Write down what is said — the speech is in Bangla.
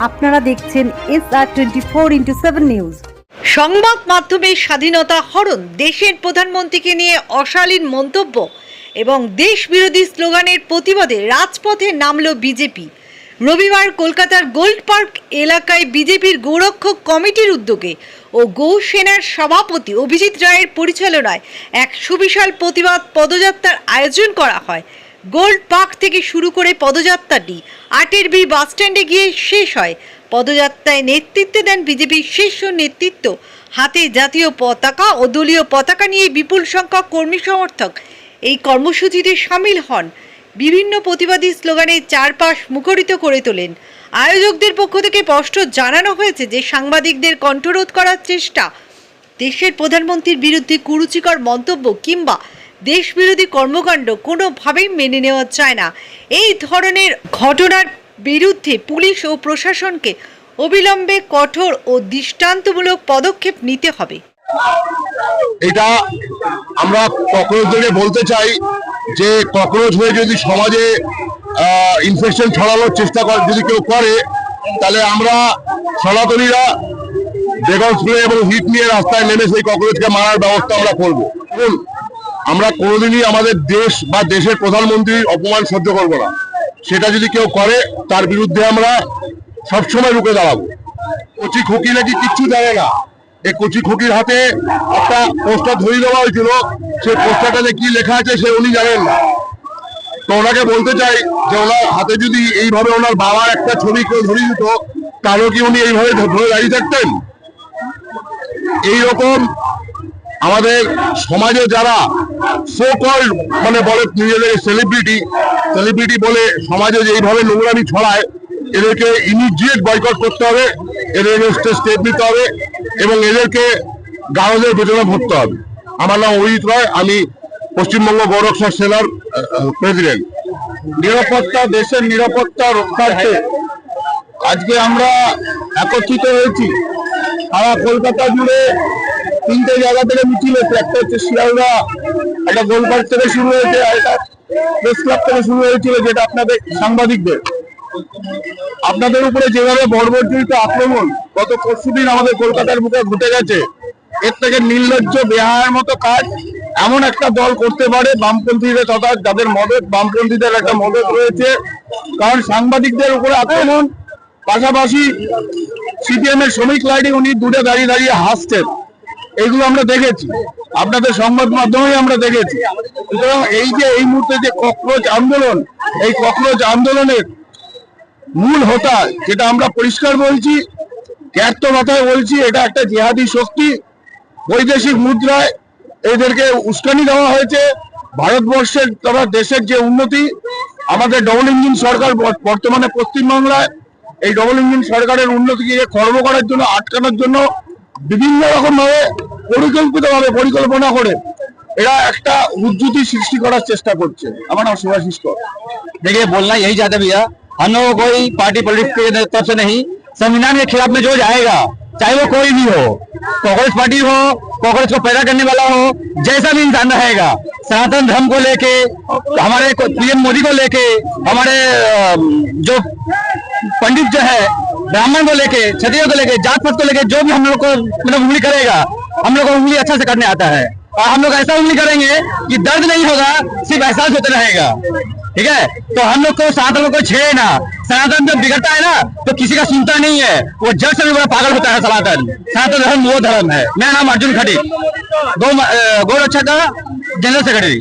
আপনারা দেখছেন SR24x7 নিউজ। সংবাদ মাধ্যমের স্বাধীনতা হরণ, দেশের প্রধানমন্ত্রীকে নিয়ে অশালীন মন্তব্য এবং দেশ বিরোধী স্লোগানের প্রতিবাদে রাজপথে নামল বিজেপি। রবিবার কলকাতার গোল্ড পার্ক এলাকায় বিজেপির গোরক্ষক কমিটির উদ্যোগে ও গৌ সেনার সভাপতি অভিজিৎ রায়ের পরিচালনায় এক সুবিশাল প্রতিবাদ পদযাত্রার আয়োজন করা হয়। গোল্ড পার্ক থেকে শুরু করে পদযাত্রাটি 8 বি বাস স্ট্যান্ডে গিয়ে শেষ হয়। পদযাত্রায় নেতৃত্ব দেন বিজেপির শীর্ষ নেতৃত্ব। হাতে জাতীয় পতাকা ও দলীয় পতাকা নিয়ে বিপুল সংখ্যক কর্মী সমর্থক এই কর্মসূচিতে সামিল হন। বিভিন্ন প্রতিবাদী স্লোগানে চারপাশ মুখরিত করে তোলেন। আয়োজকদের পক্ষ থেকে স্পষ্ট জানানো হয়েছে যে সাংবাদিকদের কণ্ঠরোধ করার চেষ্টা, দেশের প্রধানমন্ত্রীর বিরুদ্ধে কুরুচিকর মন্তব্য কিংবা দেশ বিরোধী কর্মকাণ্ড কোনোভাবেই মেনে নেওয়া যায় না। এই ধরনের ঘটনার বিরুদ্ধে পুলিশ ও প্রশাসনকে অবিলম্বে কঠোর ও দৃষ্টান্তমূলক পদক্ষেপ নিতে হবে। এটা আমরা ককরোচদেরকে বলতে চাই যে ককরোচ হয়ে যদি সমাজে ইনফেকশন ছড়ানোর চেষ্টা যদি কেউ করে, তাহলে আমরা সনাতনীরা বেগম স্প্রে এবং হিট নিয়ে রাস্তায় নেমে সেই ককরোচকে মারার ব্যবস্থা আমরা করবো। এবং আমরা কোনোদিনই আমাদের দেশ বা দেশের প্রধানমন্ত্রীর অপমান সহ্য করবো না। সেটা যদি কেউ করে তার বিরুদ্ধে আমরা সবসময় রুখে দাঁড়াবো। কচি খুকি নাকি কিচ্ছু জানে না, এই কচি খুকির হাতে একটা পোস্টার ধরিয়ে দেওয়া হয়েছিল, সেই পোস্টারটাতে কি লেখা আছে সে উনি জানেন না। তো ওনাকে বলতে চাই যে ওনার হাতে যদি এইভাবে ওনার বাবার একটা ছবি কেউ ধরিয়ে দিত, তাহলে কি উনি এইভাবে ধরে দাঁড়িয়ে থাকতেন? এইরকম আমাদের সমাজে যারা সো কল্ড মানে বলে নিজেদের সেলিব্রিটি বলে সমাজে যেইভাবে নোংরামি ছড়ায়, এদেরকে ইমিডিয়েট বয়কট করতে হবে, এদের স্টেপ নিতে হবে এবং এদেরকে গারদের বেতনে ভরতে হবে। আমার নাম অভিজিৎ রায়, আমি পশ্চিমবঙ্গ গৌরক্ষক সেনার প্রেসিডেন্ট। নিরাপত্তা, দেশের নিরাপত্তা রক্ষার্থে আজকে আমরা একত্রিত হয়েছি। সারা কলকাতা জুড়ে 3টে জায়গা থেকে মিছিল হয়েছে। একটা হচ্ছে শিয়ালদা, একটা গোলপার্ক থেকে শুরু হয়েছে, আর একটা প্রেস ক্লাব থেকে শুরু হয়েছিল, যেটা আপনাদের সাংবাদিকদের আপনাদের উপরে যেভাবে বর্বরজনিত আক্রমণ গত পরশুদিন আমাদের কলকাতার বুকে ঘটে গেছে, এর থেকে নির্লজ্জ বেহায়ার মতো কাজ এমন একটা দল করতে পারে বামপন্থীদের, তথা যাদের মদত বামপন্থীদের একটা মদত রয়েছে। কারণ সাংবাদিকদের উপরে আক্রমণ, পাশাপাশি সিপিএম এর শ্রমিক লাইনে উনি দূরে দাঁড়িয়ে দাঁড়িয়ে হাসছেন, এইগুলো আমরা দেখেছি, আপনাদের সংবাদ মাধ্যমেই আমরা দেখেছি। সুতরাং এই যে এই মুহূর্তে যে ককরোচ আন্দোলন, এই ককরোচ আন্দোলনের মূল হোতা, যেটা আমরা পরিষ্কার বলছি, ক্যাপ্ত মাথায় বলছি, এটা একটা জিহাদি শক্তি। বৈদেশিক মুদ্রায় এদেরকে উস্কানি দেওয়া হয়েছে। ভারতবর্ষের তথা দেশের যে উন্নতি, আমাদের ডবল ইঞ্জিন সরকার বর্তমানে পশ্চিমবাংলায়, এই ডবল ইঞ্জিন সরকারের উন্নতিকে খর্ব করার জন্য, আটকানোর জন্য বিভিন্ন রকম ভাবে পরিকল্পনা করে এরা একটা উজ্জুতি সৃষ্টি করার চেষ্টা করছে। আমার নাম সুভাষিস কর। देखिए, बोलना यही चाहते भैया, हम लोग कोई पार्टी पॉलिटिक्स के तरफ से नहीं, संविधान के खिलाफ में जो जाएगा, चाहे वो कोई भी हो, कांग्रेस पार्टी हो, कांग्रेस को पैदा करने वाला हो, जैसा भी इंसान रहेगा, सनातन धर्म को लेके, हमारे पीएम मोदी को लेके, हमारे जो पंडित जो है ब्राह्मण को लेके, क्षत्रिय को लेके, जात पात को लेके, जो भी हम लोग को मतलब उंगली करेगा, हम लोग को उंगली अच्छा से करने आता है। और हम लोग ऐसा उंगली करेंगे कि दर्द नहीं होगा, सिर्फ एहसास होता रहेगा। ठीक है, तो हम लोग को सनातन को छेड़े ना। सनातन जब बिगड़ता है ना तो किसी का सुनता नहीं है, वो जड़ से भी बड़ा पागल होता है। सनातन धर्म वो धर्म है। मेरा नाम अर्जुन खड़ी, गौ रक्षा का जनरल सेक्रेटरी।